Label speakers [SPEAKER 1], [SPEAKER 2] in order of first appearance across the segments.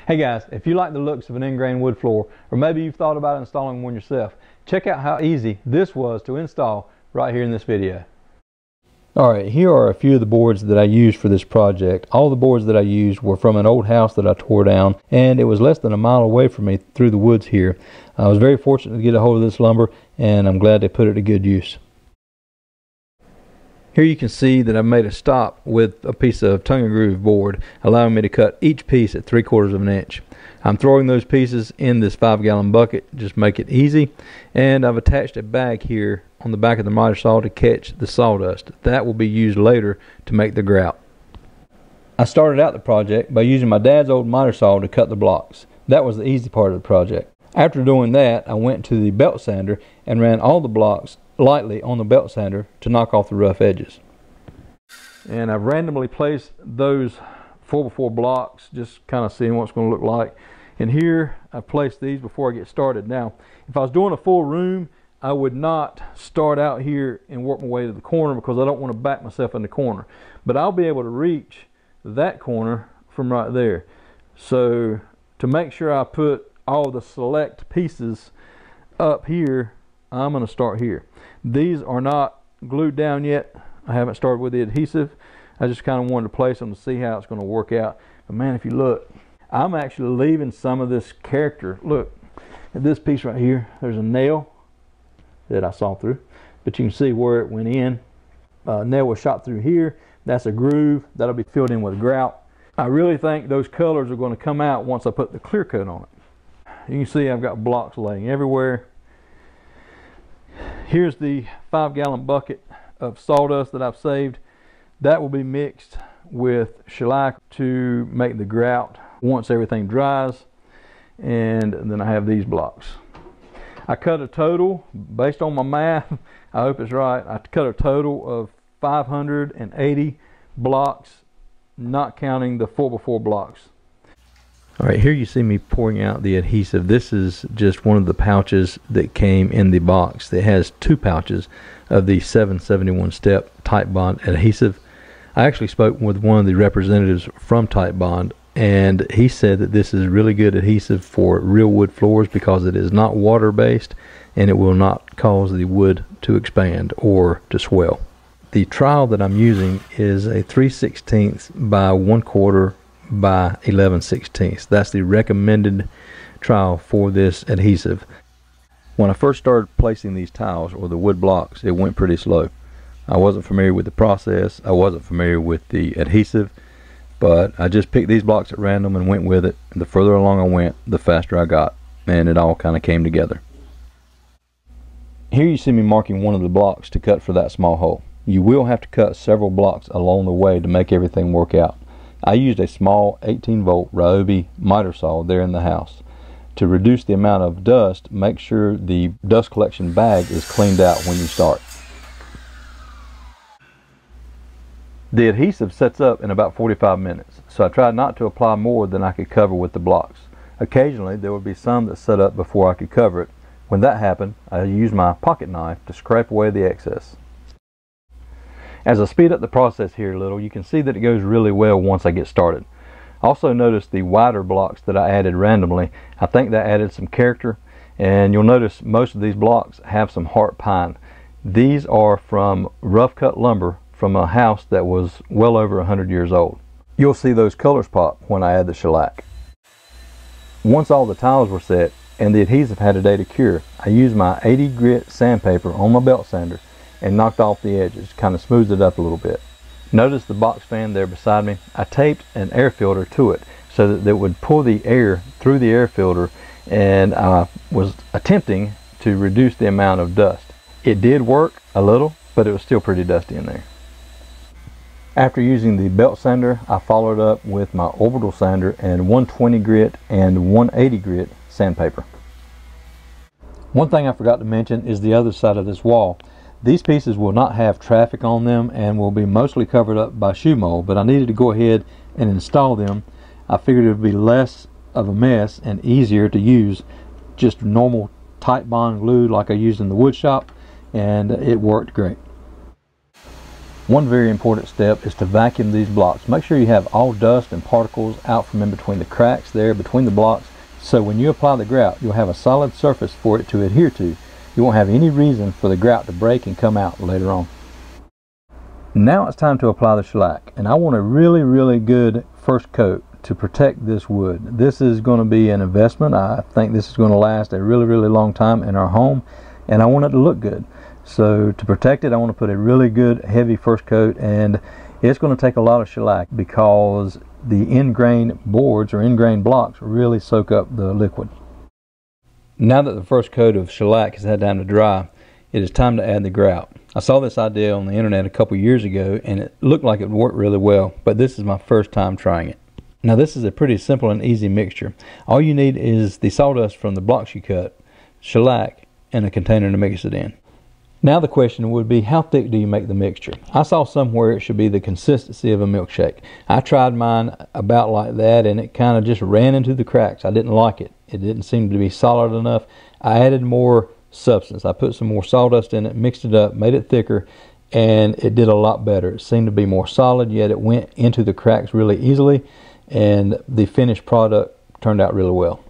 [SPEAKER 1] Hey guys, if you like the looks of an ingrain wood floor, or maybe you've thought about installing one yourself, check out how easy this was to install right here in this video. Alright, here are a few of the boards that I used for this project. All the boards that I used were from an old house that I tore down, and it was less than a mile away from me through the woods here. I was very fortunate to get a hold of this lumber, and I'm glad they put it to good use. Here you can see that I made a stop with a piece of tongue and groove board, allowing me to cut each piece at 3/4 of an inch. I'm throwing those pieces in this 5-gallon bucket, just make it easy, and I've attached a bag here on the back of the miter saw to catch the sawdust. That will be used later to make the grout. I started out the project by using my dad's old miter saw to cut the blocks. That was the easy part of the project. After doing that, I went to the belt sander and ran all the blocks lightly on the belt sander to knock off the rough edges. And I've randomly placed those 4x4 blocks, just kind of seeing what it's going to look like. And here I've placed these before I get started. Now, if I was doing a full room, I would not start out here and work my way to the corner because I don't want to back myself in the corner. But I'll be able to reach that corner from right there. So to make sure I put all the select pieces up here, I'm going to start here. These are not glued down yet. I haven't started with the adhesive. I just kind of wanted to place them to see how it's going to work out. But man, if you look, I'm actually leaving some of this character. Look at this piece right here. There's a nail that I saw through, but you can see where it went in. Nail was shot through here. That's a groove that'll be filled in with grout. I really think those colors are going to come out once I put the clear coat on it. You can see I've got blocks laying everywhere. Here's the 5-gallon bucket of sawdust that I've saved. That will be mixed with shellac to make the grout once everything dries. And then I have these blocks. I cut a total, based on my math, I hope it's right, I cut a total of 580 blocks, not counting the 4x4 blocks. Alright, here you see me pouring out the adhesive. This is just one of the pouches that came in the box. It has 2 pouches of the 771 step Titebond adhesive. I actually spoke with one of the representatives from Titebond, and he said that this is really good adhesive for real wood floors because it is not water based and it will not cause the wood to expand or to swell. The trowel that I'm using is a 3/16 by 1/4 by 11/16. That's the recommended trowel for this adhesive. When I first started placing these tiles or the wood blocks, it went pretty slow. I wasn't familiar with the process. I wasn't familiar with the adhesive, but I just picked these blocks at random and went with it. The further along I went, the faster I got, and it all kind of came together. Here you see me marking one of the blocks to cut for that small hole. You will have to cut several blocks along the way to make everything work out. I used a small 18-volt Ryobi miter saw there in the house. To reduce the amount of dust, make sure the dust collection bag is cleaned out when you start. The adhesive sets up in about 45 minutes, so I tried not to apply more than I could cover with the blocks. Occasionally there would be some that set up before I could cover it. When that happened, I used my pocket knife to scrape away the excess. As I speed up the process here a little, you can see that it goes really well once I get started. Also notice the wider blocks that I added randomly. I think that added some character, and you'll notice most of these blocks have some heart pine. These are from rough cut lumber from a house that was well over 100 years old. You'll see those colors pop when I add the shellac. Once all the tiles were set and the adhesive had a day to cure, I used my 80 grit sandpaper on my belt sander and knocked off the edges, kind of smoothed it up a little bit. Notice the box fan there beside me. I taped an air filter to it so that it would pull the air through the air filter, and I was attempting to reduce the amount of dust. It did work a little, but it was still pretty dusty in there. After using the belt sander, I followed up with my orbital sander and 120 grit and 180 grit sandpaper. One thing I forgot to mention is the other side of this wall. These pieces will not have traffic on them and will be mostly covered up by shoe mold, but I needed to go ahead and install them. I figured it would be less of a mess and easier to use just normal Titebond glue like I used in the wood shop, and it worked great. One very important step is to vacuum these blocks. Make sure you have all dust and particles out from in between the cracks there between the blocks, so when you apply the grout you'll have a solid surface for it to adhere to. You won't have any reason for the grout to break and come out later on. Now it's time to apply the shellac, and I want a really good first coat to protect this wood. This is going to be an investment. I think this is going to last a really long time in our home, and I want it to look good. So to protect it, I want to put a really good heavy first coat, and it's going to take a lot of shellac because the end-grain boards or end-grain blocks really soak up the liquid. Now that the first coat of shellac has had time to dry, it is time to add the grout. I saw this idea on the internet a couple years ago and it looked like it would work really well, but this is my first time trying it. Now this is a pretty simple and easy mixture. All you need is the sawdust from the blocks you cut, shellac, and a container to mix it in. Now the question would be, how thick do you make the mixture? I saw somewhere it should be the consistency of a milkshake. I tried mine about like that and it kind of just ran into the cracks. I didn't like it. It didn't seem to be solid enough. I added more substance. I put some more sawdust in it, mixed it up, made it thicker, and it did a lot better. It seemed to be more solid, yet it went into the cracks really easily, and the finished product turned out really well.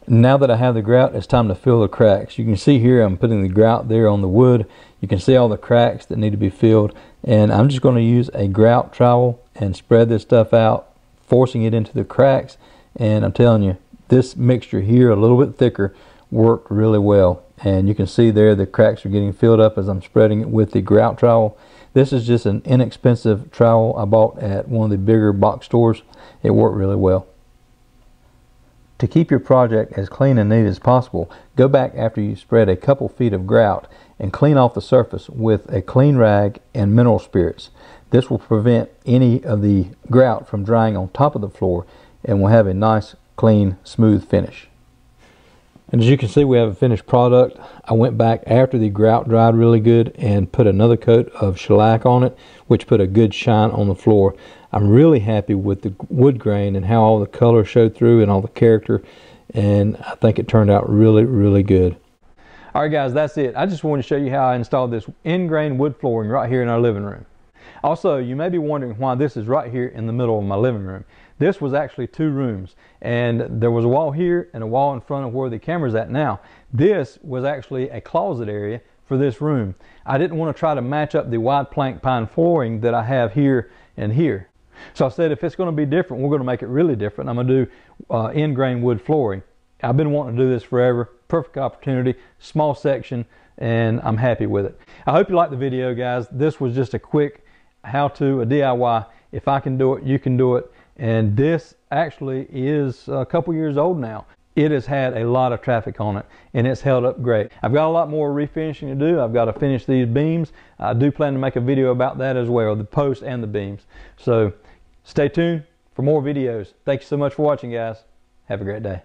[SPEAKER 1] Now that I have the grout, it's time to fill the cracks. You can see here I'm putting the grout there on the wood. You can see all the cracks that need to be filled, and I'm just going to use a grout trowel and spread this stuff out, forcing it into the cracks. And I'm telling you, this mixture here, a little bit thicker, worked really well. And you can see there the cracks are getting filled up as I'm spreading it with the grout trowel. This is just an inexpensive trowel I bought at one of the bigger box stores. It worked really well. To keep your project as clean and neat as possible, go back after you spread a couple feet of grout and clean off the surface with a clean rag and mineral spirits. This will prevent any of the grout from drying on top of the floor and will have a nice, clean, smooth finish. And as you can see, we have a finished product. I went back after the grout dried really good and put another coat of shellac on it, which put a good shine on the floor. I'm really happy with the wood grain and how all the color showed through and all the character, and I think it turned out really good. Alright guys, that's it. I just wanted to show you how I installed this end-grain wood flooring right here in our living room. Also, you may be wondering why this is right here in the middle of my living room. This was actually 2 rooms, and there was a wall here and a wall in front of where the camera's at now. This was actually a closet area for this room. I didn't want to try to match up the wide plank pine flooring that I have here and here. So I said, if it's going to be different, we're going to make it really different. I'm going to do end-grain wood flooring. I've been wanting to do this forever. Perfect opportunity, small section, and I'm happy with it. I hope you liked the video, guys. This was just a quick how-to, a DIY. If I can do it, you can do it. And this actually is a couple years old now. It has had a lot of traffic on it, and it's held up great. I've got a lot more refinishing to do. I've got to finish these beams. I do plan to make a video about that as well, the post and the beams. So stay tuned for more videos. Thank you so much for watching, guys. Have a great day.